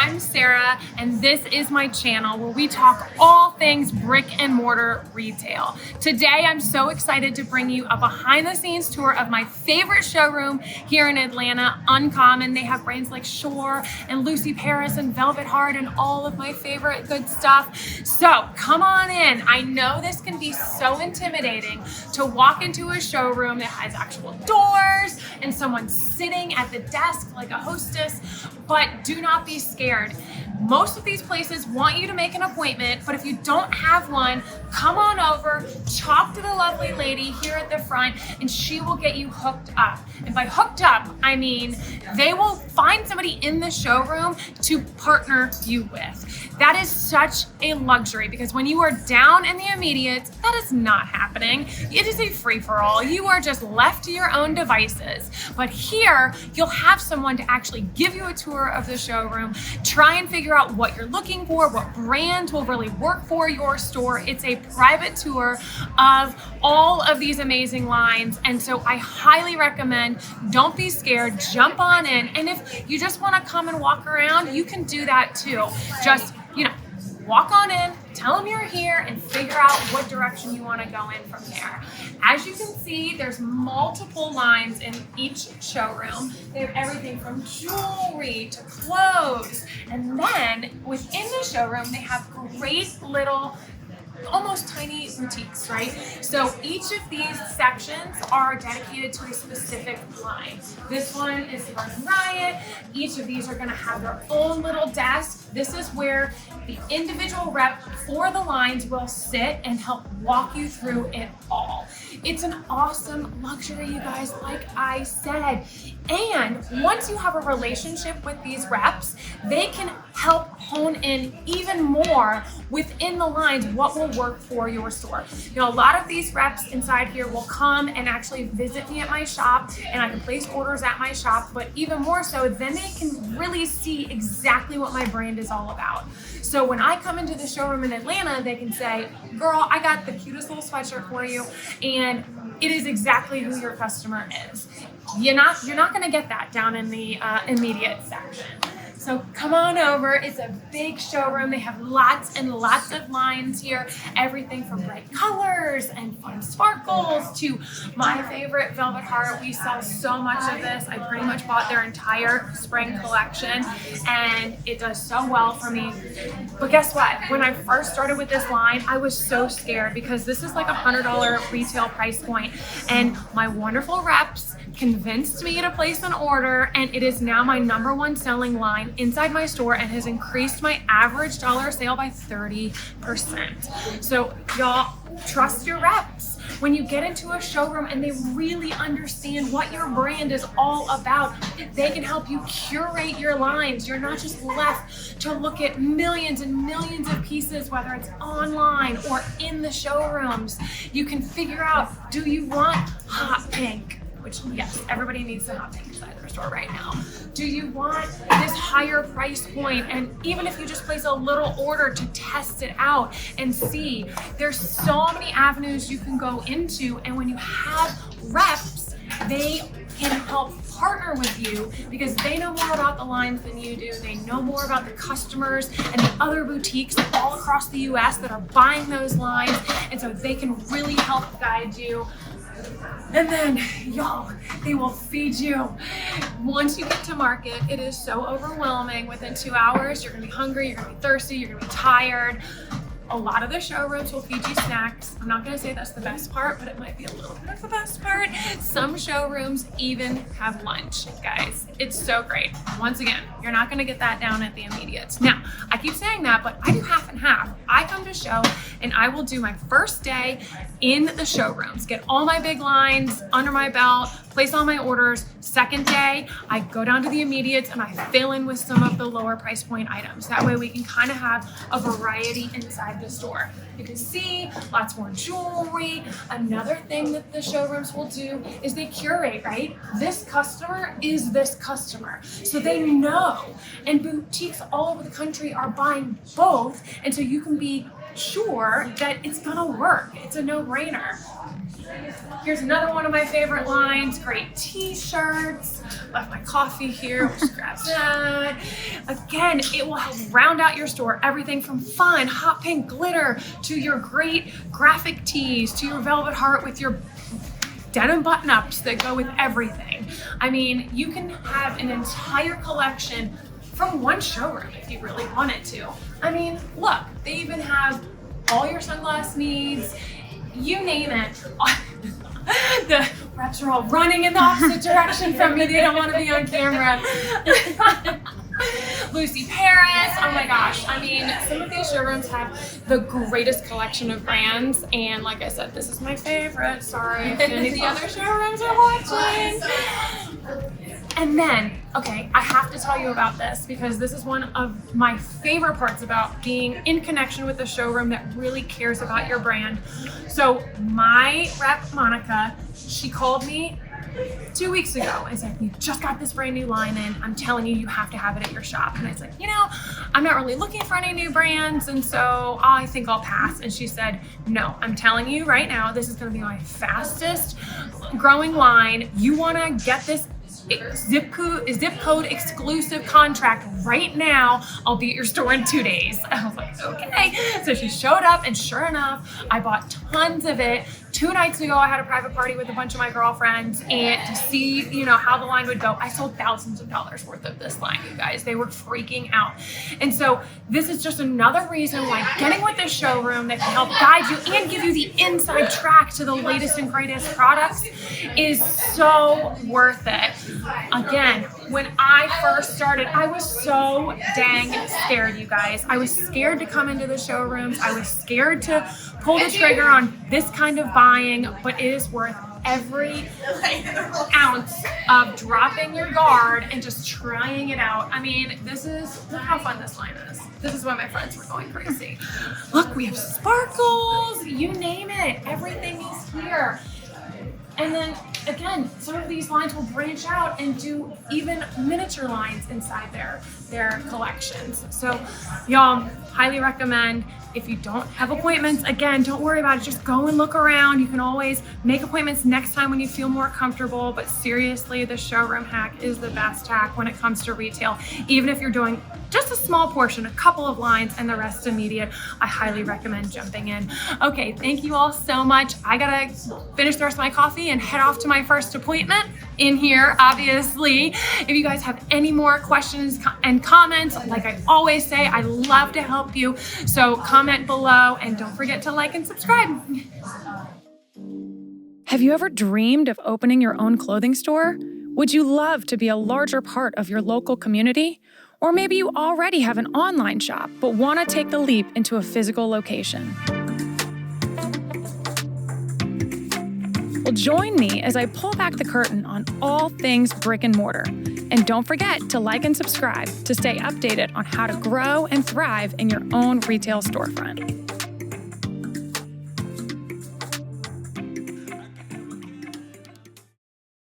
I'm Sarah, and this is my channel where we talk all things brick and mortar retail. Today, I'm so excited to bring you a behind the scenes tour of my favorite showroom here in Atlanta, Uncommon. They have brands like Shore and Lucy Paris and Velvet Heart and all of my favorite good stuff. So come on in. I know this can be so intimidating to walk into a showroom that has actual doors and someone sitting at the desk like a hostess, but do not be scared. Most of these places want you to make an appointment, but if you don't have one, come on over, talk to the lovely lady here at the front, and she will get you hooked up. And by hooked up, I mean they will find somebody in the showroom to partner you with. That is such a luxury because when you are down in the immediate, that is not happening. It is a free-for-all. You are just left to your own devices. But here, you'll have someone to actually give you a tour of the showroom, try and figure out what you're looking for, what brand will really work for your store. It's a private tour of all of these amazing lines. And so I highly recommend, don't be scared, jump on in. And if you just want to come and walk around, you can do that too. Just, walk on in, tell them you're here, and figure out what direction you want to go in from there. As you can see, there's multiple lines in each showroom. They have everything from jewelry to clothes. And then within the showroom, they have great little almost tiny boutiques, right? So each of these sections are dedicated to a specific line. This one is Garden Riot. Each of these are going to have their own little desk. This is where the individual rep for the lines will sit and help walk you through it all. It's an awesome luxury, you guys, like I said. And once you have a relationship with these reps, they can help hone in even more within the lines what will work for your store. A lot of these reps inside here will come and actually visit me at my shop, and I can place orders at my shop, but even more so, then they can really see exactly what my brand is all about. So when I come into the showroom in Atlanta, they can say, girl, I got the cutest little sweatshirt for you, and it is exactly who your customer is. You're not going to get that down in the immediate section. So come on over. It's a big showroom. They have lots and lots of lines here. Everything from bright colors and fun sparkles to my favorite Velvet Heart. We sell so much of this. I pretty much bought their entire spring collection and it does so well for me. But guess what? When I first started with this line, I was so scared because this is like $100 retail price point, and my wonderful reps convinced me to place an order, and it is now my #1 selling line inside my store and has increased my average dollar sale by 30%. So y'all, trust your reps. When you get into a showroom and they really understand what your brand is all about, they can help you curate your lines. You're not just left to look at millions and millions of pieces, whether it's online or in the showrooms. You can figure out, do you want hot pink? Which, yes, everybody needs the hot pink inside their store right now. Do you want this higher price point? And even if you just place a little order to test it out and see, there's so many avenues you can go into. And when you have reps, they can help partner with you because they know more about the lines than you do. They know more about the customers and the other boutiques all across the US that are buying those lines. And so they can really help guide you. And then, y'all, they will feed you. Once you get to market, it is so overwhelming. Within 2 hours, you're gonna be hungry, you're gonna be thirsty, you're gonna be tired. A lot of the showrooms will feed you snacks. I'm not gonna say that's the best part, but it might be a little bit of the best part. Some showrooms even have lunch, guys. It's so great. Once again, you're not gonna get that down at the immediates. Now, I keep saying that, but I do half and half. I come to show and I will do my first day in the showrooms, get all my big lines under my belt, place all my orders. Second day, I go down to the immediates and I fill in with some of the lower price point items. That way we can kind of have a variety inside the store. You can see lots more jewelry. Another thing that the showrooms will do is they curate, right? This customer is this customer. So they know, and boutiques all over the country are buying both. And so you can be sure that it's gonna work. It's a no-brainer. Here's another one of my favorite lines, great t-shirts. Left my coffee here, we'll just grab that. Again, it will help round out your store. Everything from fun, hot pink glitter, to your great graphic tees, to your velvet heart with your denim button-ups that go with everything. I mean, you can have an entire collection from one showroom if you really wanted to. I mean, look, they even have all your sunglass needs, you name it. The reps are all running in the opposite direction from me. They don't want to be on camera. Lucy Paris, oh my gosh. I mean, some of these showrooms have the greatest collection of brands. And like I said, this is my favorite. Sorry if any of the other showrooms are watching. And then, okay, I have to tell you about this because this is one of my favorite parts about being in connection with a showroom that really cares about your brand. So my rep, Monica, she called me 2 weeks ago and said, we just got this brand new line in. I'm telling you, you have to have it at your shop. And I was like, I'm not really looking for any new brands. And so I think I'll pass. And she said, no, I'm telling you right now, this is going to be my fastest growing line. You want to get this zip code exclusive contract right now. I'll be at your store in 2 days. I was like, okay. So she showed up and sure enough, I bought tons of it. 2 nights ago, I had a private party with a bunch of my girlfriends and to see, how the line would go. I sold thousands of dollars worth of this line, you guys. They were freaking out. And so this is just another reason why getting with this showroom that can help guide you and give you the inside track to the latest and greatest products is so worth it. Again, when I first started, I was so dang scared, you guys. I was scared to come into the showrooms. I was scared to pull the trigger on this kind of buying, but it is worth every ounce of dropping your guard and just trying it out. I mean, look how fun this line is. This is why my friends were going crazy. Look, we have sparkles, you name it. Everything is here. And then again, some of these lines will branch out and do even miniature lines inside their collections. So y'all, highly recommend. If you don't have appointments, again, don't worry about it. Just go and look around. You can always make appointments next time when you feel more comfortable. But seriously, the showroom hack is the best hack when it comes to retail. Even if you're doing just a small portion, a couple of lines and the rest immediate, I highly recommend jumping in. Okay, thank you all so much. I gotta finish the rest of my coffee and head off to my first appointment in here, obviously. If you guys have any more questions and comments, like I always say, I love to help you. So comment below and don't forget to like and subscribe. Have you ever dreamed of opening your own clothing store? Would you love to be a larger part of your local community? Or maybe you already have an online shop but want to take the leap into a physical location. Well, join me as I pull back the curtain on all things brick and mortar. And don't forget to like and subscribe to stay updated on how to grow and thrive in your own retail storefront.